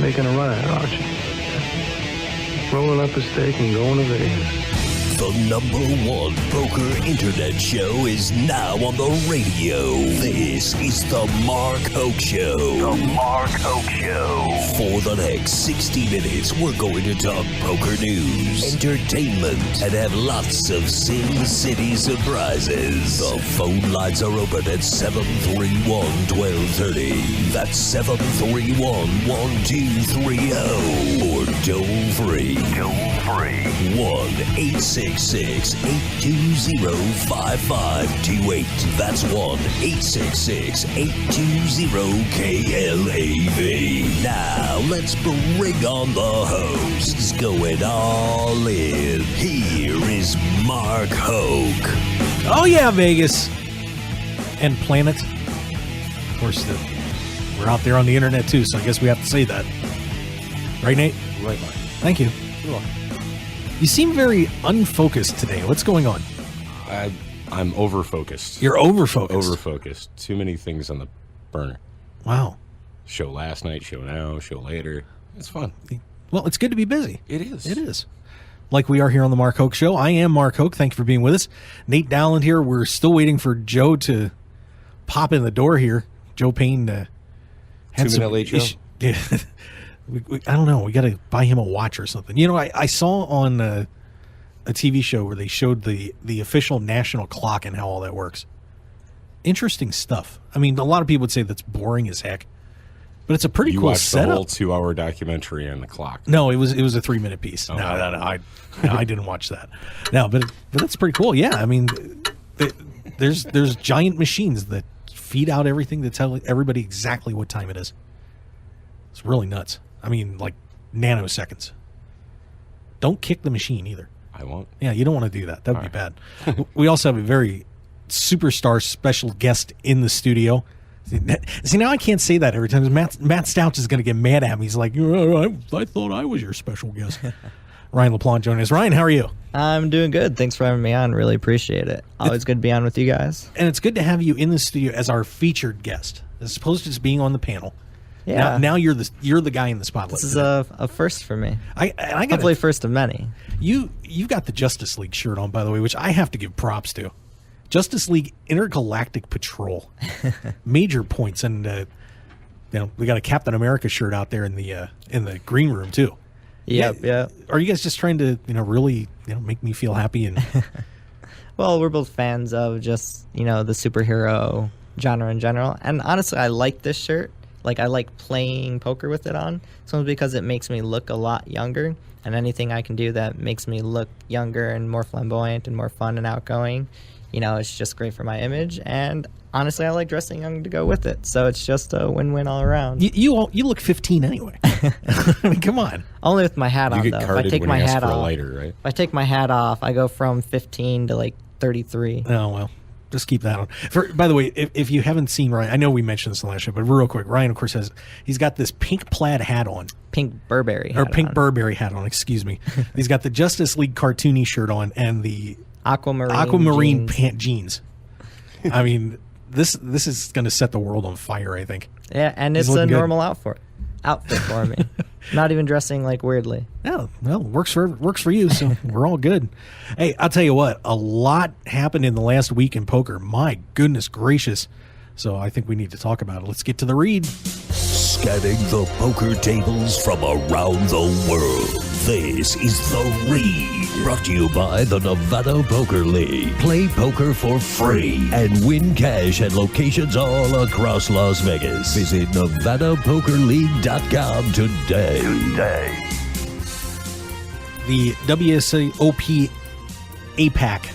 making a run at it, aren't you? Rolling up a steak and going to Vegas. The #1 poker internet show is now on the radio. This is the Mark Hoke Show. The Mark Hoke Show. For the next 60 minutes, we're going to talk poker news, entertainment, and have lots of Sin City surprises. The phone lines are open at 731-1230. That's 731-1230. Or toll-free. Toll-free. 1-866-820-5528. That's 1-866-820-KLAV. Now, let's bring on the hosts going all in. Here is Mark Hoke. Oh, yeah, Vegas. And Planet. Of course, we're out there on the internet, too, so I guess we have to say that. Right, Nate? Right, Mark. Thank you. You're welcome. You seem very unfocused today. What's going on? I'm over-focused. You're over-focused? Over-focused. Too many things on the burner. Wow. Show last night, show now, show later. It's fun. Well, it's good to be busy. It is. It is. Like we are here on the Mark Hoke Show. I am Mark Hoke. Thank you for being with us. Nate Dowland here. We're still waiting for Joe to pop in the door here. Joe Payne had 2-minute late show? Yeah. I don't know. We got to buy him a watch or something. You know, I saw on a TV show where they showed the official national clock and how all that works. Interesting stuff. I mean, a lot of people would say that's boring as heck, but it's a pretty cool setup. You watched the whole 2-hour documentary on the clock. No, it was a 3-minute piece. Oh, no, I didn't watch that. No, but that's pretty cool. Yeah, I mean, there's giant machines that feed out everything to tell everybody exactly what time it is. It's really nuts. I mean, like nanoseconds. Don't kick the machine either. I won't. Yeah, you don't want to do that. That would be bad. We also have a very superstar special guest in the studio. See, now I can't say that every time. Matt Stouch is going to get mad at me. He's like, I thought I was your special guest. Ryan LaPlante joining us. Ryan, how are you? I'm doing good. Thanks for having me on. Really appreciate it. Always good to be on with you guys. And it's good to have you in the studio as our featured guest, as opposed to just being on the panel. Yeah. Now you're the guy in the spotlight. This is a first for me. I got hopefully first of many. You've got the Justice League shirt on, by the way, which I have to give props to. Justice League Intergalactic Patrol, major points, and we got a Captain America shirt out there in the green room too. Yeah. Are you guys just trying to really make me feel happy and? Well, we're both fans of just the superhero genre in general, and honestly, I like this shirt. Like, I like playing poker with it on. So because it makes me look a lot younger, and anything I can do that makes me look younger and more flamboyant and more fun and outgoing, it's just great for my image. And honestly, I like dressing young to go with it. So it's just a win-win all around. You look 15 anyway. I mean, come on. Only with my hat on, though. If I take my hat off, right? If I take my hat off, I go from 15 to like 33. Oh, well. Just keep that on. By the way, if you haven't seen Ryan, I know we mentioned this in the last show, but real quick, Ryan, of course, he's got this pink plaid hat on. Pink Burberry hat on, excuse me. He's got the Justice League cartoony shirt on and the aquamarine jeans. I mean, this is going to set the world on fire, I think. Yeah, and it's a normal outfit for me. Not even dressing like weirdly. Yeah, well, works for you, so we're all good. Hey, I'll tell you what, a lot happened in the last week in poker. My goodness gracious. So I think we need to talk about it. Let's get to the read. Scanning the poker tables from around the world. This is The Read, brought to you by the Nevada Poker League. Play poker for free and win cash at locations all across Las Vegas. Visit NevadaPokerLeague.com today. The WSOP APAC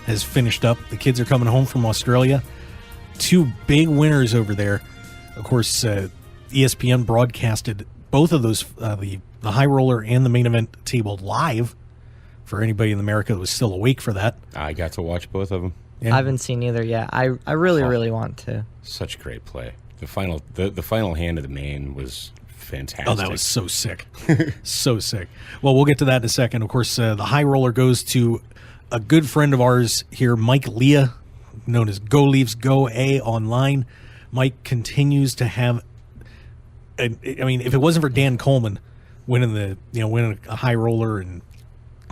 has finished up. The kids are coming home from Australia. 2 big winners over there. Of course, ESPN broadcasted both of those, the high roller and the main event table live for anybody in America that was still awake for that. I got to watch both of them. Yeah. I haven't seen either yet. I really want to. Such great play. The final hand of the main was fantastic. Oh, that was so sick. So sick. Well, we'll get to that in a second. Of course, the high roller goes to a good friend of ours here, Mike Leah, known as Go Leafs Go A online. Mike continues to have And I mean, if it wasn't for Dan Coleman winning a high roller and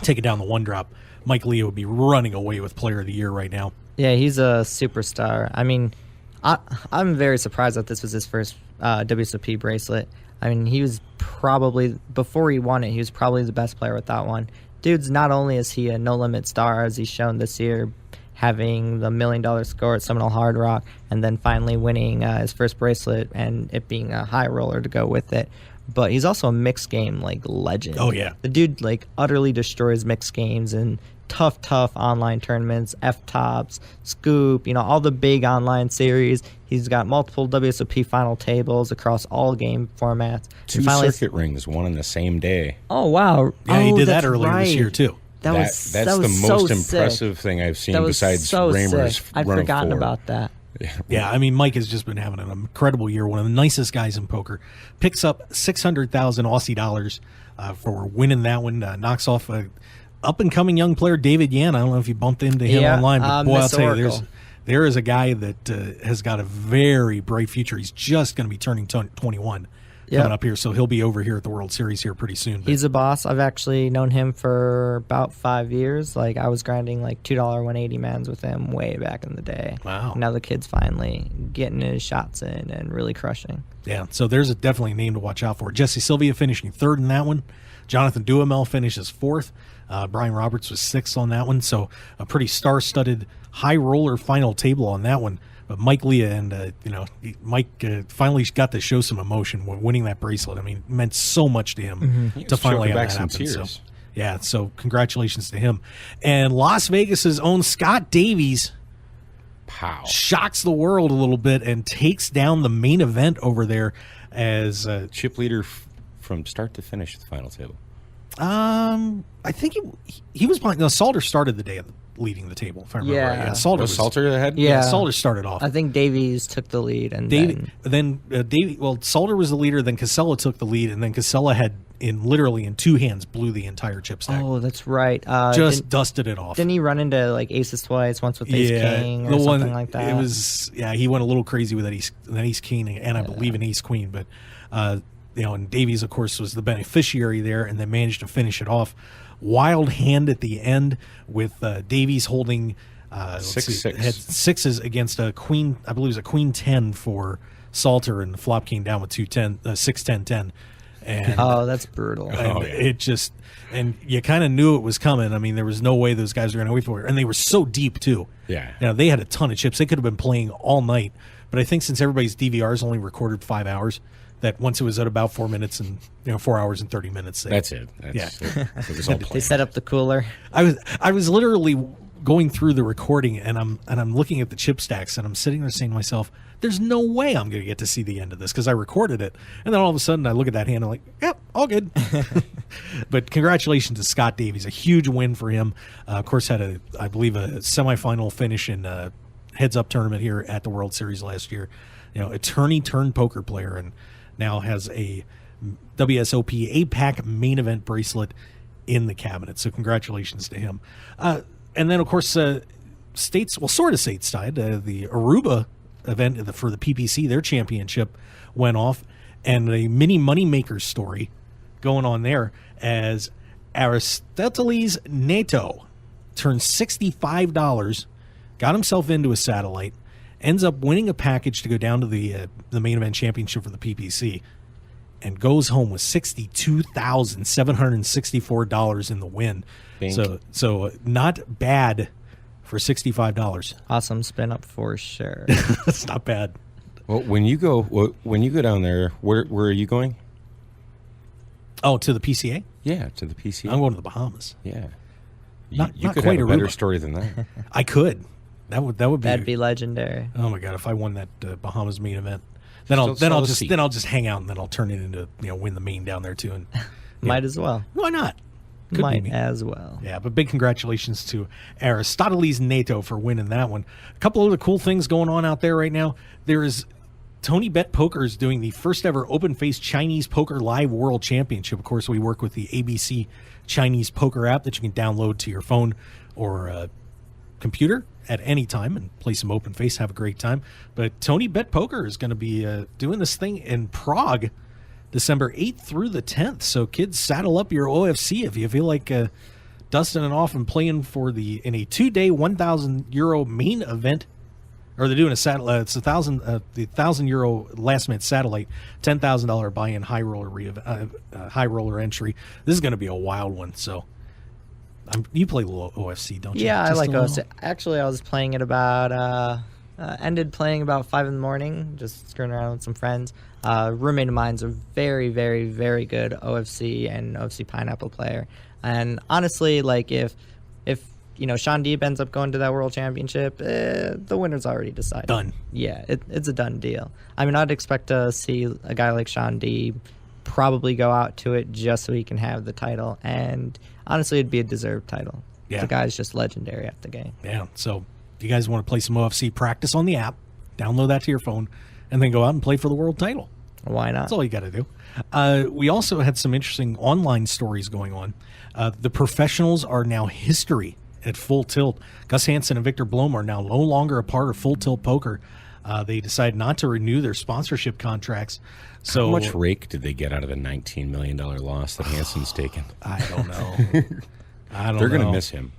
taking down the one drop, Mike Leah would be running away with Player of the Year right now. Yeah, he's a superstar. I mean, I'm very surprised that this was his first WSOP bracelet. I mean, he was probably, before he won it, he was probably the best player with that one. Dude's, not only is he a no-limit star, as he's shown this year, having the $1 million score at Seminole Hard Rock, and then finally winning his first bracelet and it being a high roller to go with it. But he's also a mixed game legend. Oh, yeah. The dude utterly destroys mixed games and tough online tournaments, F-Tops, Scoop, all the big online series. He's got multiple WSOP final tables across all game formats. 2 circuit rings, one on the same day. Oh, wow. Yeah, he did that that's earlier this year, too. That's that the was most so impressive sick. thing I've seen That was besides so Raymer's sick. I'd run of forgotten 4. about that. Yeah, I mean, Mike has just been having an incredible year. One of the nicest guys in poker. Picks up 600,000 Aussie dollars for winning that one. Knocks off a up-and-coming young player, David Yan. I don't know if you bumped into him online, but boy, I'll tell you, there is a guy that has got a very bright future. He's just going to be turning 21 coming up here, so he'll be over here at the World Series here pretty soon. He's a boss. I've actually known him for about 5 years. I was grinding $2 180 mans with him way back in the day. Wow. Now the kid's finally getting his shots in and really crushing. Yeah, so there's definitely a name to watch out for. Jesse Sylvia finishing 3rd in that one. Jonathan Duhamel finishes 4th. Brian Roberts was 6th on that one. So a pretty star-studded high roller final table on that one. But Mike Leah and, Mike finally got to show some emotion when winning that bracelet. I mean, it meant so much to him to finally have that happen. So, yeah, so congratulations to him. And Las Vegas's own Scott Davies shocks the world a little bit and takes down the main event over there as chip leader from start to finish at the final table. I think he was playing. No, Salter started the day of leading the table, if I remember right. Yeah, Salter ahead? Yeah. Salter started off. I think Davies took the lead. And Salter was the leader, then Casella took the lead, and then Casella had, literally in 2 hands, blew the entire chip stack. Oh, that's right. Just dusted it off. Didn't he run into aces twice, once with ace king or something like that? It was, he went a little crazy with that ace king, and I believe an ace queen, but and Davies, of course, was the beneficiary there, and then managed to finish it off. Wild hand at the end with Davies holding 6-6. Had 6s against a queen. I believe it was a queen 10 for Salter, and the flop came down with 6-10-10. And that's brutal. And it just, and you kind of knew it was coming. I mean, there was no way those guys were going to wait for it, and they were so deep too. Yeah, they had a ton of chips. They could have been playing all night, but I think since everybody's DVRs only recorded 5 hours, that once it was at about 4 minutes and 4 hours and 30 minutes. That's it. It was all they set up the cooler. I was literally going through the recording and I'm looking at the chip stacks and I'm sitting there saying to myself, there's no way I'm going to get to see the end of this because I recorded it. And then all of a sudden I look at that hand and I'm like, yep, all good. But congratulations to Scott Davies. A huge win for him. Of course, had I believe a semifinal finish in heads up tournament here at the World Series last year. Attorney turned poker player, and now has a WSOP APAC main event bracelet in the cabinet. So congratulations to him. And then, of course, sort of stateside, the Aruba event for the PPC, their championship went off, and a mini moneymaker story going on there as Aristoteles Neto turned $65, got himself into a satellite, ends up winning a package to go down to the main event championship for the PPC, and goes home with $62,764 in the win. So not bad for $65. Awesome spin up for sure. That's not bad. Well, when you go down there, where are you going? Oh, to the PCA? Yeah, to the PCA. I'm going to the Bahamas. Yeah, not could quite have a Aruba. better story than that. I could. That'd be legendary. Oh my god! If I won that Bahamas main event, then I'll just hang out and then I'll turn it into win the main down there too. And might as well. Why not? Could might as well. Yeah, but big congratulations to Aristoteles Neto for winning that one. A couple other cool things going on out there right now. There is Tony Bet Poker is doing the first ever open face Chinese Poker Live World Championship. Of course, we work with the ABC Chinese Poker app that you can download to your phone or computer at any time and play some open face, have a great time. But Tony Bet Poker is going to be doing this thing in Prague December 8th through the 10th. So kids, saddle up your OFC if you feel like dusting it off and playing in a 2-day €1,000 main event. Or they're doing a satellite. It's the €1,000 last minute satellite, $10,000 buy-in high roller entry. This is going to be a wild one. So, you play OFC, don't you? Yeah, I Just like a little? OFC. Actually, I was playing it ended playing about 5 in the morning, just screwing around with some friends. Roommate of mine's a very, very, very good OFC and OFC Pineapple player. And honestly, like if Sean Deeb ends up going to that World Championship, the winner's already decided. Done. Yeah, it's a done deal. I mean, I'd expect to see a guy like Sean Deeb probably go out to it just so he can have the title. And honestly, it'd be a deserved title. Yeah. The guy's just legendary at the game. Yeah, so if you guys want to play some OFC, practice on the app, download that to your phone, and then go out and play for the world title. Why not? That's all you got to do. We also had some interesting online stories going on. The professionals are now history at Full Tilt. Gus Hansen and Victor Blom are now no longer a part of Full Tilt Poker. They decided not to renew their sponsorship contracts. So how much rake did they get out of the $19 million loss that Hansen's taken? I don't know. They're going to miss him.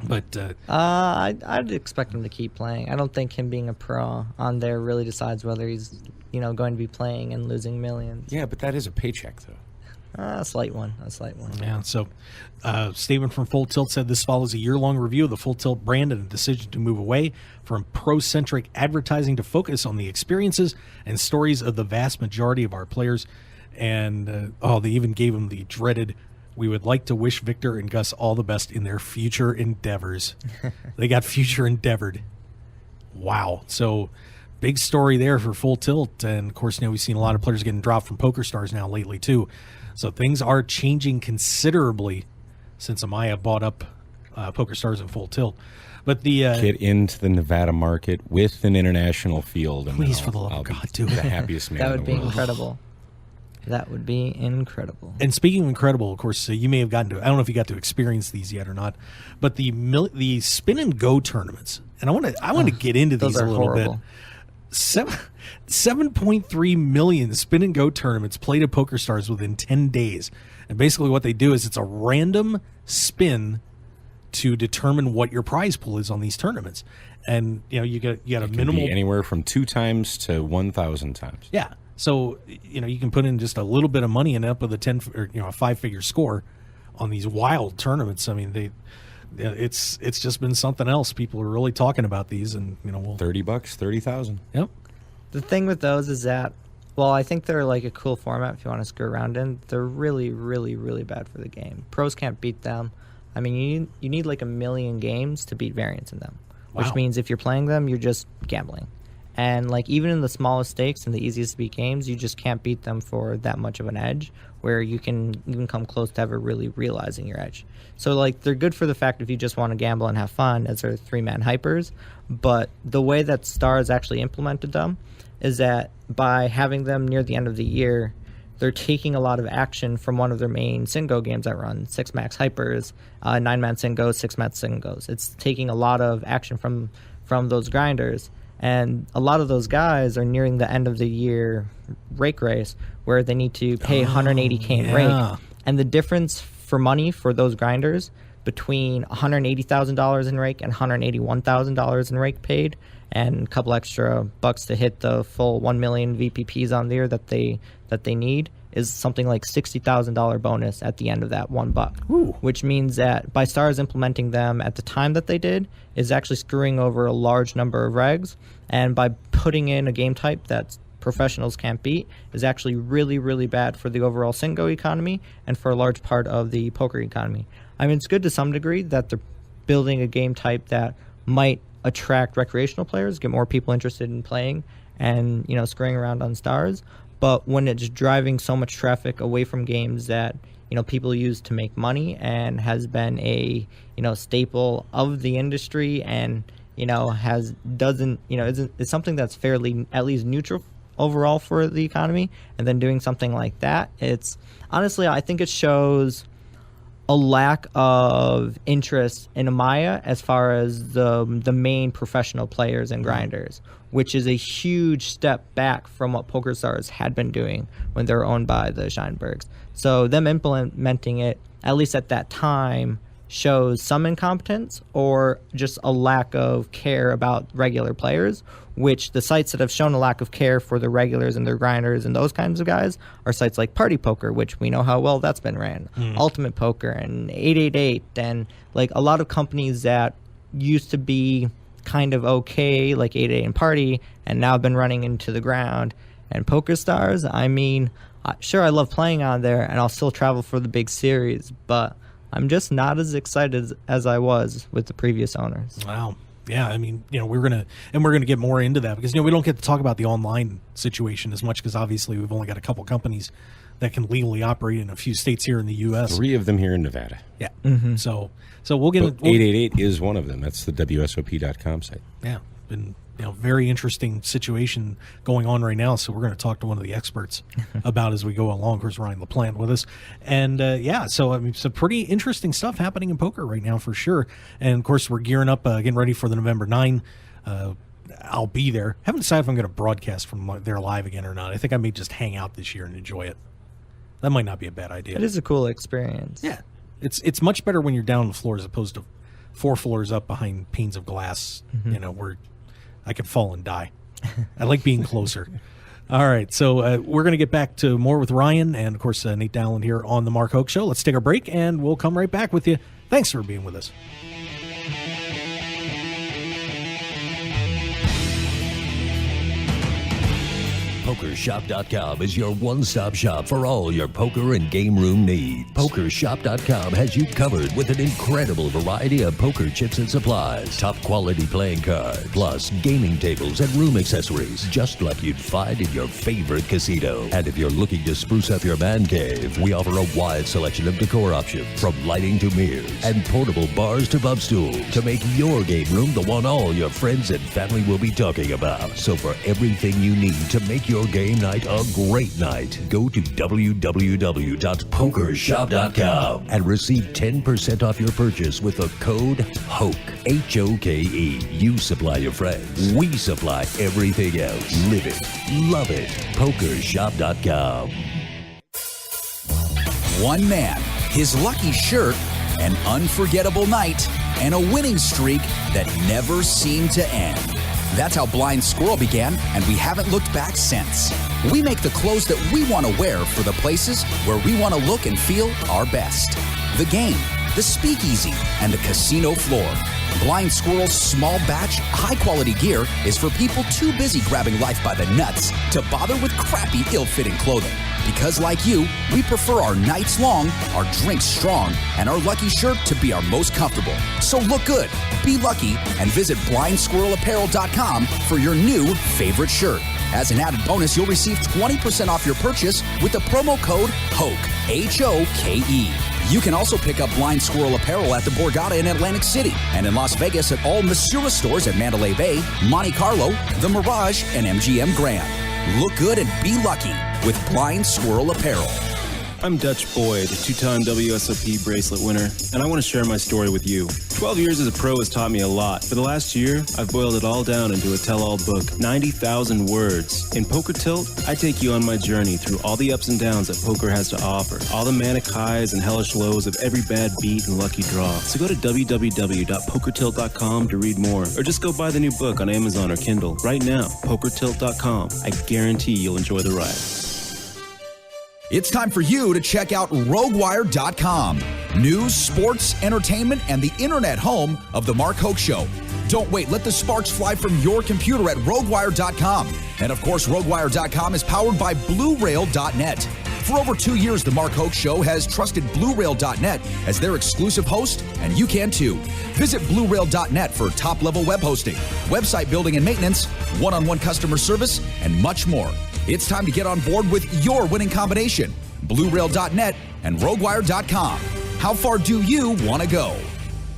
But I'd expect him to keep playing. I don't think him being a pro on there really decides whether he's going to be playing and losing millions. Yeah, but that is a paycheck, though. A slight one. Yeah, so statement from Full Tilt said this follows a year-long review of the Full Tilt brand and a decision to move away from pro-centric advertising to focus on the experiences and stories of the vast majority of our players. And, they even gave him the dreaded, we would like to wish Victor and Gus all the best in their future endeavors. They got future endeavored. Wow. So big story there for Full Tilt. And, of course, we've seen a lot of players getting dropped from PokerStars now lately, too. So things are changing considerably since Amaya bought up PokerStars and Full Tilt. But get into the Nevada market with an international field. And please, for the love of God, do the happiest man that in would the be world. incredible. That would be incredible. And speaking of incredible, of course, you may have gotten to. I don't know if you got to experience these yet or not, but the spin and go tournaments. And I want to get into these a little horrible. bit. 7.3 million spin and go tournaments played at PokerStars within 10 days. And basically what they do is it's a random spin to determine what your prize pool is on these tournaments. And you got a minimal be anywhere from 2 times to 1,000 times. Yeah. So, you can put in just a little bit of money and up with a 5-figure score on these wild tournaments. I mean, it's just been something else. People are really talking about these, and $30, 30,000. Yep. The thing with those is that, I think they're like a cool format if you want to screw around in. They're really, really, really bad for the game. Pros can't beat them. I mean, you need like 1 million games to beat variance in them, which means if you're playing them, you're just gambling. And like even in the smallest stakes and the easiest to beat games, you just can't beat them for that much of an edge where you can even come close to ever really realizing your edge. So like they're good for the fact if you just want to gamble and have fun as their 3-man hypers, but the way that Stars actually implemented them is that by having them near the end of the year, they're taking a lot of action from one of their main Syngo games that run, 6-max hypers, 9-man Syngos, 6-man Syngos. It's taking a lot of action from those grinders. And a lot of those guys are nearing the end of the year rake race where they need to pay $180K in rake. And the difference for money for those grinders between $180,000 in rake and $181,000 in rake paid and a couple extra bucks to hit the full 1 million VPPs on there that they need is something like $60,000 bonus at the end of that $1, which means that by Stars implementing them at the time that they did is actually screwing over a large number of regs, and by putting in a game type that professionals can't beat is actually really, really bad for the overall Syngo economy and for a large part of the poker economy. I mean, it's good to some degree that they're building a game type that might attract recreational players, get more people interested in playing and, screwing around on Stars. But when it's driving so much traffic away from games that people use to make money and has been a staple of the industry and is something that's fairly at least neutral overall for the economy, and then doing something like that, it's honestly I think it shows a lack of interest in Amaya as far as the main professional players and grinders, which is a huge step back from what PokerStars had been doing when they were owned by the Scheinbergs. So them implementing it, at least at that time, shows some incompetence or just a lack of care about regular players, which the sites that have shown a lack of care for the regulars and their grinders and those kinds of guys are sites like Party Poker, which we know how well that's been ran, Ultimate Poker and 888, and like a lot of companies that used to be kind of okay, like 888 and Party, and now have been running into the ground. And PokerStars, I mean, sure, I love playing on there, and I'll still travel for the big series, but I'm just not as excited as I was with the previous owners. Wow. Yeah, I mean, we're gonna get more into that because we don't get to talk about the online situation as much because obviously we've only got a couple companies that can legally operate in a few states here in the U.S. 3 of them here in Nevada. Yeah. So we'll get 888 is one of them. That's the WSOP.com site. Yeah, been very interesting situation going on right now. So we're going to talk to one of the experts about as we go along. Of course, Ryan LaPlante with us, and so I mean, some pretty interesting stuff happening in poker right now for sure. And of course, we're gearing up, getting ready for the November 9. I'll be there. Haven't decided if I'm going to broadcast from there live again or not. I think I may just hang out this year and enjoy it. That might not be a bad idea. It is a cool experience. Yeah, it's much better when you're down on the floor as opposed to 4 floors up behind panes of glass. Where I could fall and die. I like being closer. All right, so we're going to get back to more with Ryan and, of course, Nate Dowland here on the Mark Hoke Show. Let's take our break, and we'll come right back with you. Thanks for being with us. PokerShop.com is your one-stop shop for all your poker and game room needs. PokerShop.com has you covered with an incredible variety of poker chips and supplies, top-quality playing cards, plus gaming tables and room accessories, just like you'd find in your favorite casino. And if you're looking to spruce up your man cave, we offer a wide selection of decor options, from lighting to mirrors and portable bars to bump stools, to make your game room the one all your friends and family will be talking about. So for everything you need to make your game night a great night, go to www.pokershop.com and receive 10% off your purchase with the code HOKE, H-O-K-E. You supply your friends, we supply everything else. Live it, love it. Pokershop.com. One man, his lucky shirt, an unforgettable night, and a winning streak that never seemed to end. That's how Blind Squirrel began, and we haven't looked back since. We make the clothes that we want to wear for the places where we want to look and feel our best. The game, the speakeasy, and the casino floor. Blind Squirrel's small batch, high-quality gear is for people too busy grabbing life by the nuts to bother with crappy, ill-fitting clothing. Because like you, we prefer our nights long, our drinks strong, and our lucky shirt to be our most comfortable. So look good, be lucky, and visit blindsquirrelapparel.com for your new favorite shirt. As an added bonus, you'll receive 20% off your purchase with the promo code HOKE, H-O-K-E. You can also pick up Blind Squirrel apparel at the Borgata in Atlantic City and in Las Vegas at all Masura stores at Mandalay Bay, Monte Carlo, The Mirage, and MGM Grand. Look good and be lucky with Blind Squirrel Apparel. I'm Dutch Boyd, a 2-time WSOP bracelet winner, and I want to share my story with you. 12 years as a pro has taught me a lot. For the last year, I've boiled it all down into a tell-all book, 90,000 words. In Poker Tilt, I take you on my journey through all the ups and downs that poker has to offer, all the manic highs and hellish lows of every bad beat and lucky draw. So go to www.pokertilt.com to read more, or just go buy the new book on Amazon or Kindle. Right now, pokertilt.com. I guarantee you'll enjoy the ride. It's time for you to check out RogueWire.com. News, sports, entertainment, and the internet home of The Mark Hoke Show. Don't wait. Let the sparks fly from your computer at RogueWire.com. And of course, RogueWire.com is powered by BlueRail.net. For over 2 years, The Mark Hoke Show has trusted BlueRail.net as their exclusive host, and you can too. Visit BlueRail.net for top-level web hosting, website building and maintenance, one-on-one customer service, and much more. It's time to get on board with your winning combination, BlueRail.net and RogueWire.com. How far do you want to go?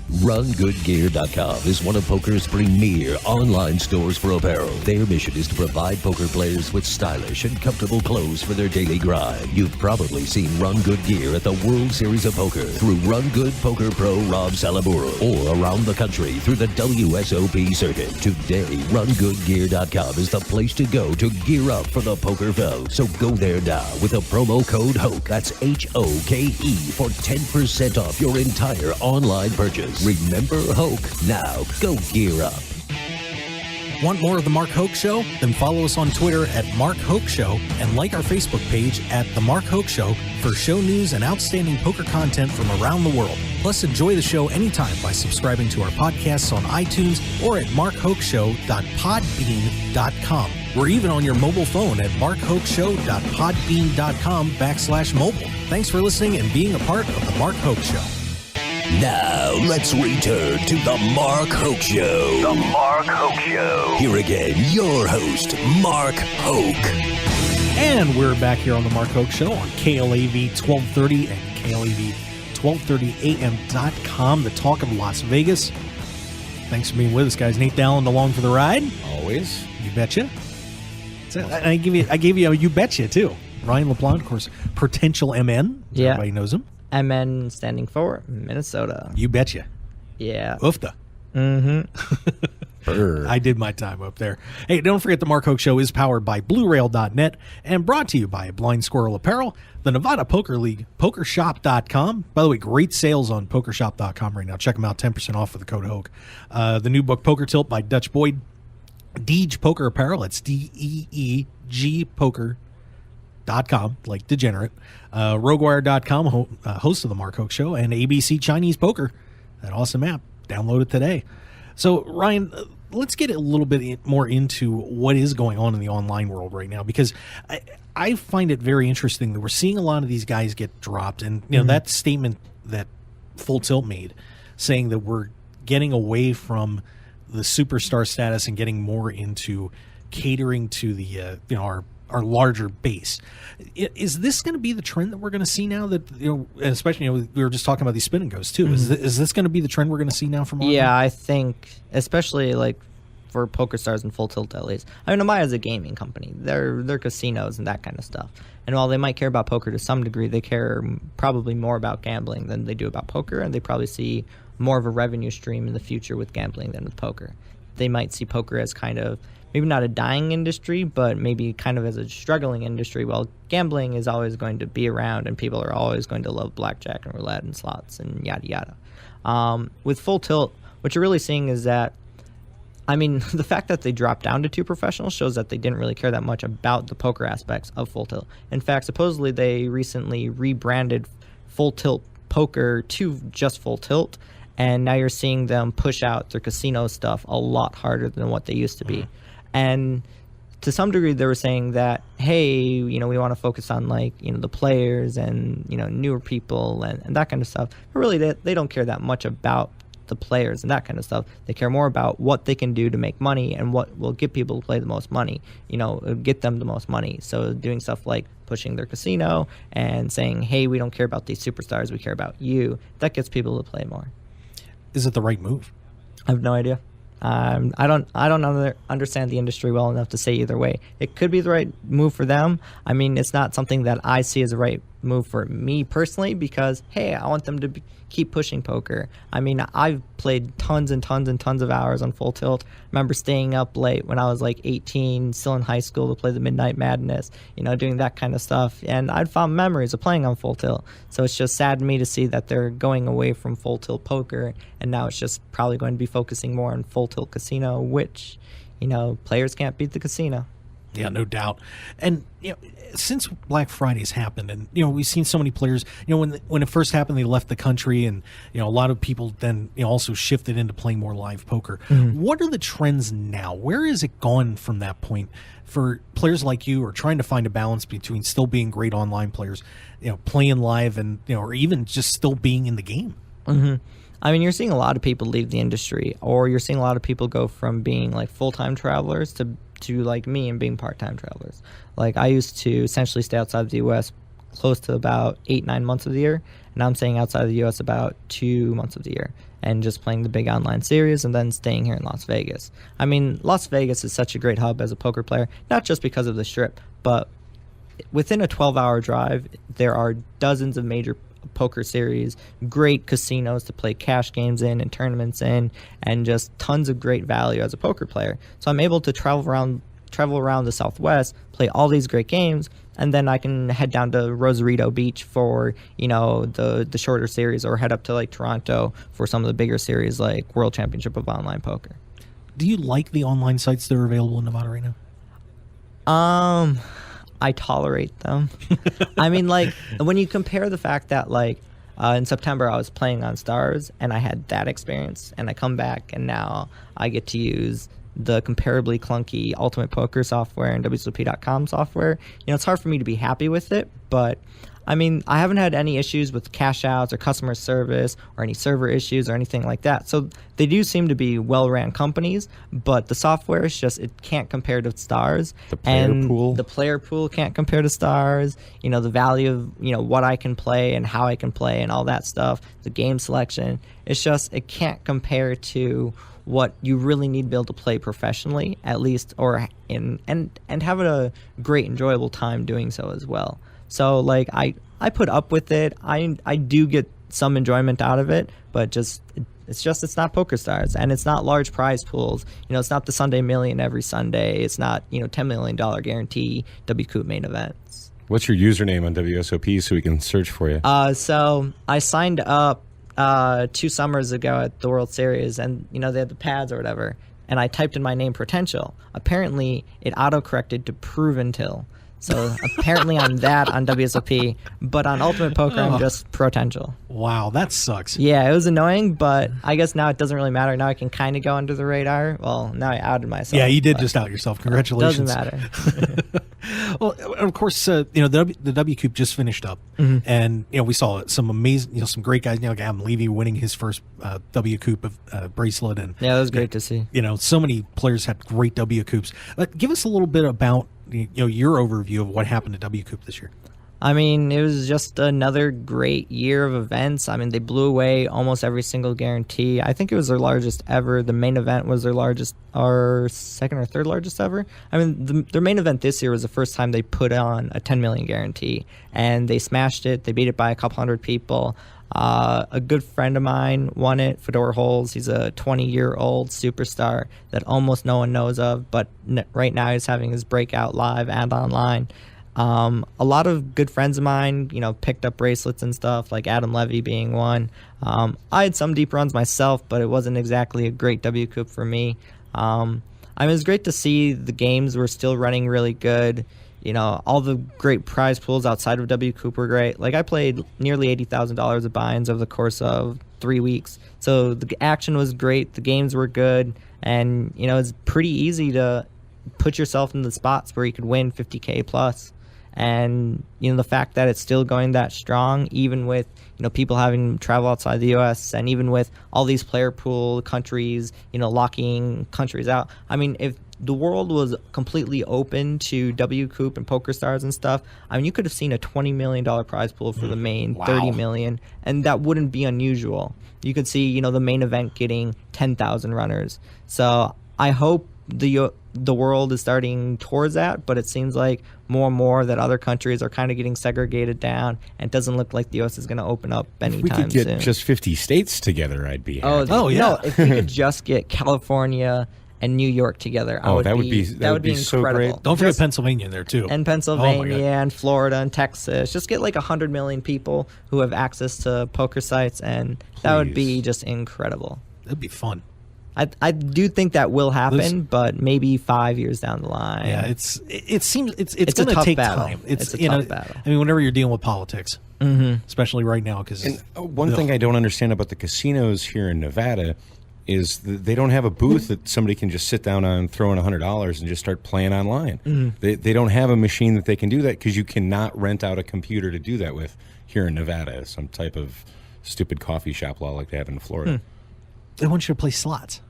RunGoodGear.com is one of poker's premier online stores for apparel. Their mission is to provide poker players with stylish and comfortable clothes for their daily grind. You've probably seen Run Good Gear at the World Series of Poker through Run Good Poker Pro Rob Salaburo, or around the country through the WSOP circuit. Today, RunGoodGear.com is the place to go to gear up for the poker fell. So go there now with the promo code HOKE, that's HOKE, for 10% off your entire online purchase. Remember HOKE. Now go gear up. Want more of The Mark Hoke Show? Then follow us on Twitter at Mark Hoke Show and like our Facebook page at The Mark Hoke Show for show news and outstanding poker content from around the world. Plus, enjoy the show anytime by subscribing to our podcasts on iTunes or at markhokeshow.podbean.com. We're even on your mobile phone at markhokeshow.podbean.com/mobile. Thanks for listening and being a part of The Mark Hoke Show. Now, let's return to The Mark Hoke Show. The Mark Hoke Show. Here again, your host, Mark Hoke. And we're back here on The Mark Hoke Show on KLAV 1230 and KLAV1230am.com, the talk of Las Vegas. Thanks for being with us, guys. Nate Dowland along for the ride. Always. You betcha. I gave you a you betcha, too. Ryan LaPlante, of course, potential MN. Yeah. Everybody knows him. MN standing for Minnesota. You betcha. Yeah. Oofta. Mm-hmm. I did my time up there. Hey, don't forget the Mark Hoke Show is powered by BlueRail.net and brought to you by Blind Squirrel Apparel, the Nevada Poker League, PokerShop.com. By the way, great sales on PokerShop.com right now. Check them out, 10% off with the code HOKE. The new book, Poker Tilt by Dutch Boyd. Deege Poker Apparel, it's DEEG Poker.com, like degenerate. RogueWire.com, host of the Mark Hoke Show, and ABC Chinese Poker, that awesome app. Download it today. So, Ryan, let's get a little bit more into what is going on in the online world right now, because I find it very interesting that we're seeing a lot of these guys get dropped. And, you know, that statement that Full Tilt made, saying that we're getting away from the superstar status and getting more into catering to the, our larger base. Is this going to be the trend that we're going to see now that, especially, we were just talking about these spin and goes too. Is this going to be the trend we're going to see now from online? Yeah, I think, especially like for PokerStars and Full Tilt at least. I mean, Amaya's a gaming company. They're casinos and that kind of stuff. And while they might care about poker to some degree, they care probably more about gambling than they do about poker, and they probably see more of a revenue stream in the future with gambling than with poker. They might see poker as kind of maybe not a dying industry, but maybe kind of as a struggling industry. Well, gambling is always going to be around, and people are always going to love blackjack and roulette and slots and yada yada. With Full Tilt, what you're really seeing is that, I mean, the fact that they dropped down to 2 professionals shows that they didn't really care that much about the poker aspects of Full Tilt. In fact, supposedly they recently rebranded Full Tilt Poker to just Full Tilt, and now you're seeing them push out their casino stuff a lot harder than what they used to be. And to some degree, they were saying that, hey, we want to focus on, like, the players and, newer people and that kind of stuff. But really, they don't care that much about the players and that kind of stuff. They care more about what they can do to make money and what will get people to play the most money, get them the most money. So doing stuff like pushing their casino and saying, hey, we don't care about these superstars, we care about you, that gets people to play more. Is it the right move? I have no idea. I don't understand the industry well enough to say either way. It could be the right move for them. I mean, it's not something that I see as the right move for me personally, because, hey, I want them to keep pushing poker. I mean, I've played tons and tons and tons of hours on Full Tilt. I remember staying up late when I was like 18, still in high school, to play the Midnight Madness, doing that kind of stuff. And I'd found memories of playing on Full Tilt. So it's just sad to me to see that they're going away from Full Tilt Poker, and now it's just probably going to be focusing more on Full Tilt Casino, which, players can't beat the casino. Yeah, no doubt. And since Black Friday's happened, and we've seen so many players. When it first happened, they left the country, and a lot of people then also shifted into playing more live poker. What are the trends now? Where is it gone from that point for players like you, or trying to find a balance between still being great online players, playing live, and or even just still being in the game? I mean, you're seeing a lot of people leave the industry, or you're seeing a lot of people go from being like full-time travelers to like me and being part-time travelers. Like, I used to essentially stay outside of the U.S. close to about 8-9 months of the year, Now I'm staying outside of the U.S. about 2 months of the year and just playing the big online series and then staying here in Las Vegas. I mean, Las Vegas is such a great hub as a poker player, not just because of the Strip, but within a 12-hour drive, there are dozens of major poker series, great casinos to play cash games in and tournaments in, and just tons of great value as a poker player. So I'm able to travel around the Southwest, play all these great games, and then I can head down to Rosarito Beach for, the shorter series, or head up to like Toronto for some of the bigger series like World Championship of Online Poker. Do you like the online sites that are available in Nevada right now? I tolerate them. I mean, like, when you compare the fact that, like, in September I was playing on Stars and I had that experience, and I come back and now I get to use the comparably clunky Ultimate Poker software and WSOP.com software. It's hard for me to be happy with it, but I mean, I haven't had any issues with cash outs or customer service or any server issues or anything like that. So they do seem to be well-ran companies, but the software is just, it can't compare to Stars. The player pool? The player pool can't compare to Stars. The value of, what I can play and how I can play and all that stuff. The game selection. It's just, it can't compare to what you really need to be able to play professionally, at least, or and have a great, enjoyable time doing so as well. So, like, I put up with it. I do get some enjoyment out of it, but it's not Poker Stars, and it's not large prize pools. It's not the Sunday Million every Sunday. It's not, $10 million guarantee WCOOP main events. What's your username on WSOP so we can search for you? So I signed up 2 summers ago at the World Series, and, they had the pads or whatever, and I typed in my name Potential. Apparently, it auto-corrected to Proven Till. So apparently I'm that on WSOP, but on Ultimate Poker I'm just Potential. Wow, that sucks. Yeah, it was annoying, but I guess now it doesn't really matter. Now I can kind of go under the radar. Well, now I outed myself. Yeah, you did just out yourself. Congratulations. Doesn't matter. Well, of course, the WCOOP just finished up, and we saw some amazing, some great guys. Like Adam Levy winning his first WCOOP bracelet, and yeah, that was great to see. So many players had great WCOOPs. Give us a little bit about your overview of what happened to WCOOP this year. I mean, it was just another great year of events. I mean, they blew away almost every single guarantee. I think it was their largest ever. The main event was their largest, or second or third largest ever. I mean, their main event this year was the first time they put on a 10 million guarantee, and they smashed it. They beat it by a couple hundred people. A good friend of mine won it, Fedor Holes. He's a 20-year-old superstar that almost no one knows of, but right now he's having his breakout live and online. A lot of good friends of mine, picked up bracelets and stuff, like Adam Levy being one. I had some deep runs myself, but it wasn't exactly a great WCOOP for me. I mean, it was great to see the games were still running really good. All the great prize pools outside of WCOOP were great. Like, I played nearly $80,000 of buy-ins over the course of 3 weeks. So the action was great. The games were good. And, it's pretty easy to put yourself in the spots where you could win 50K plus. And, the fact that it's still going that strong, even with, people having travel outside the U.S., and even with all these player pool countries, locking countries out. I mean, if the world was completely open to WCOOP and Poker Stars and stuff, I mean, you could have seen a $20 million prize pool for the main, wow. $30 million, and that wouldn't be unusual. You could see, the main event getting 10,000 runners. So I hope the world is starting towards that, but it seems like more and more that other countries are kind of getting segregated down, and it doesn't look like the U.S. is going to open up anytime soon. If we could get just 50 states together, I'd be happy. Oh yeah. No, if we could just get California and New York together, that would be so incredible. great. Don't forget Pennsylvania in there too. And Pennsylvania and Florida and Texas. Just get like 100 million people who have access to poker sites, and that would be just incredible. That'd be fun. I do think that will happen, but maybe 5 years down the line. Yeah, it seems it's going to take battle. time. It's a tough battle. I mean, whenever you're dealing with politics, especially right now, because one thing I don't understand about the casinos here in Nevada is they don't have a booth that somebody can just sit down on, throw in $100 and just start playing online. They don't have a machine that they can do that, because you cannot rent out a computer to do that with here in Nevada. Some type of stupid coffee shop law like they have in Florida. they want you to play slots.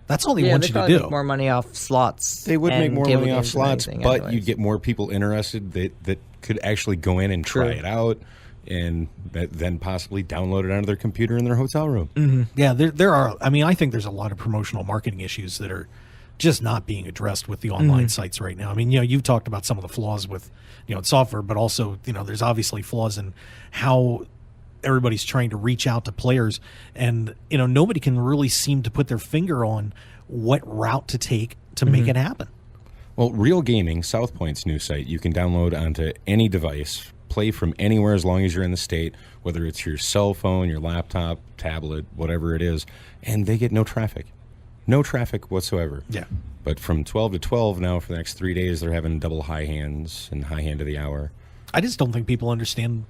That's all they want you to probably do. Make more money off slots. They would make more money off slots, but anyways. you'd get more people interested that could actually go in and try it out. and then possibly download it onto their computer in their hotel room. Yeah, there are. I mean, I think there's a lot of promotional marketing issues that are just not being addressed with the online sites right now. I mean, you've talked about some of the flaws with, software, but also, there's obviously flaws in how everybody's trying to reach out to players, and nobody can really seem to put their finger on what route to take to make it happen. Well, Real Gaming, South Point's new site, you can download onto any device, play from anywhere as long as you're in the state, whether it's your cell phone, your laptop, tablet, whatever it is, and they get no traffic. No traffic whatsoever. Yeah. But from 12 to 12 now for the next 3 days, they're having double high hands and high hand of the hour. I just don't think people understand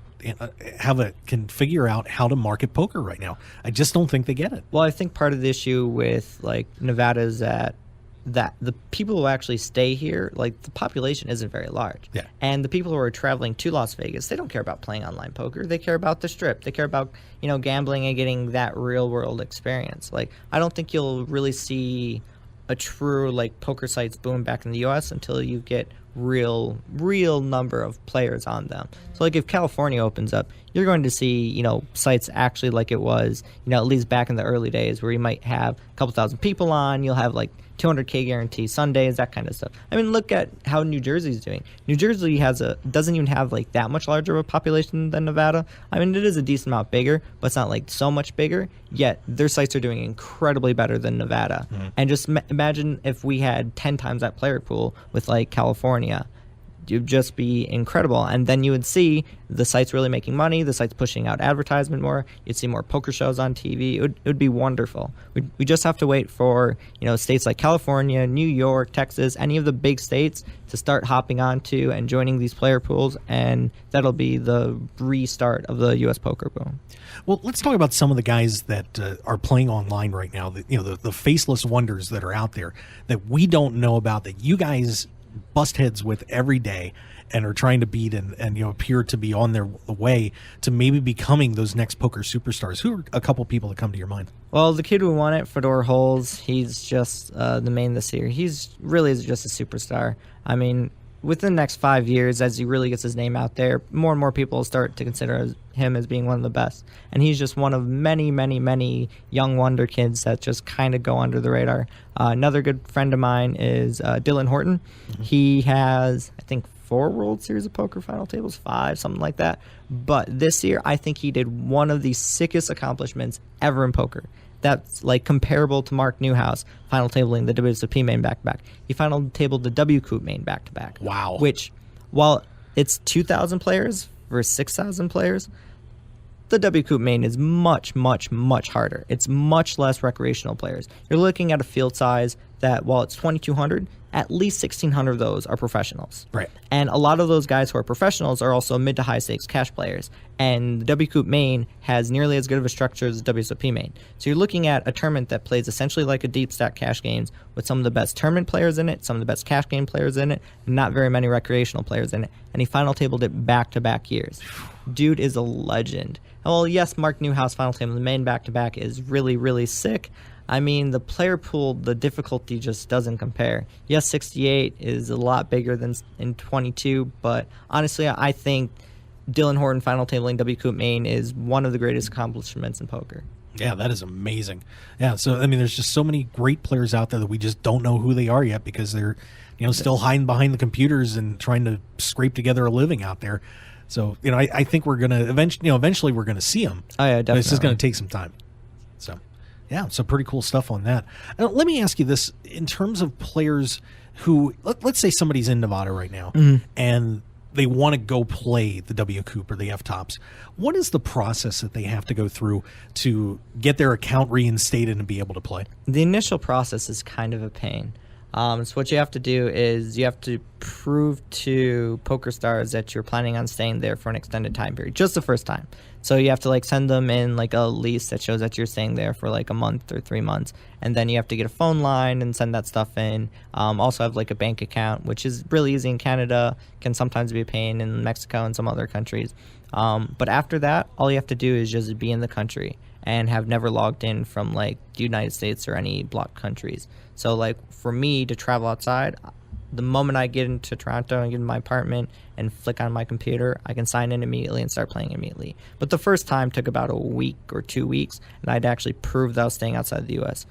can figure out how to market poker right now. I just don't think they get it. Well, I think part of the issue with Nevada is that the people who actually stay here, the population isn't very large. Yeah. And the people who are traveling to Las Vegas, they don't care about playing online poker. They care about the strip. They care about, gambling and getting that real world experience. I don't think you'll really see a true poker sites boom back in the US until you get real number of players on them. So if California opens up, you're going to see, sites actually like it was, at least back in the early days, where you might have a couple thousand people on, you'll have 200K guarantee Sundays, that kind of stuff. I mean, look at how New Jersey's doing. New Jersey doesn't even have that much larger of a population than Nevada. I mean, it is a decent amount bigger, but it's not so much bigger. Yet their sites are doing incredibly better than Nevada. And just imagine if we had 10 times that player pool with California. It'd just be incredible. And then you would see the sites really making money, the sites pushing out advertisement more. You'd see more poker shows on TV. It would be wonderful. We just have to wait for states like California, New York, Texas, any of the big states to start hopping onto and joining these player pools, and that'll be the restart of the U.S. poker boom. Well, let's talk about some of the guys that are playing online right now. The faceless wonders that are out there that we don't know about, that you guys bust heads with every day and are trying to beat and appear to be on their way to maybe becoming those next poker superstars. Who are a couple people that come to your mind? Well, the kid who won it, Fedor Holz, he's just the main this year. He's really just a superstar. I mean, within the next 5 years, as he really gets his name out there, more and more people will start to consider him as being one of the best. And he's just one of many, many, many young wonder kids that just kind of go under the radar. Another good friend of mine is Dylan Horton. He has, I think, 4 World Series of Poker final tables, 5, something like that. But this year, I think he did one of the sickest accomplishments ever in poker. That's comparable to Mark Newhouse final tabling the WSOP main back-to-back. He final tabled the WCOOP main back-to-back. Wow. Which, while it's 2,000 players versus 6,000 players, the WCOOP main is much, much, much harder. It's much less recreational players. You're looking at a field size that, while it's 2,200, at least 1,600 of those are professionals. Right. And a lot of those guys who are professionals are also mid to high stakes cash players. And the WCOOP main has nearly as good of a structure as the WSOP main. So you're looking at a tournament that plays essentially like a deep stack cash games with some of the best tournament players in it, some of the best cash game players in it, and not very many recreational players in it. And he final tabled it back-to-back years. Dude is a legend. Well, yes, Mark Newhouse final table the main back-to-back is really, really sick. I mean, the player pool, the difficulty just doesn't compare. Yes, 68 is a lot bigger than in 22, but honestly, I think Dylan Horton final tabling WCOOP main is one of the greatest accomplishments in poker. Yeah, that is amazing. Yeah, so I mean, there's just so many great players out there that we just don't know who they are yet because they're, still hiding behind the computers and trying to scrape together a living out there. So, I think we're gonna eventually we're gonna see them. Oh yeah, definitely. But it's just gonna take some time. So. Yeah, so pretty cool stuff on that. Let me ask you this. In terms of players who, let's say somebody's in Nevada right now, and they want to go play the WCOOP or the F-Tops, what is the process that they have to go through to get their account reinstated and be able to play? The initial process is kind of a pain. So what you have to do is you have to prove to PokerStars that you're planning on staying there for an extended time period, just the first time. So you have to send them in a lease that shows that you're staying there for a month or 3 months, and then you have to get a phone line and send that stuff in. Also have a bank account, which is really easy in Canada, can sometimes be a pain in Mexico and some other countries. But after that, all you have to do is just be in the country and have never logged in from the United States or any blocked countries. So for me to travel outside, the moment I get into Toronto and get in my apartment and flick on my computer, I can sign in immediately and start playing immediately. But the first time took about a week or 2 weeks, and I'd actually prove that I was staying outside the U.S.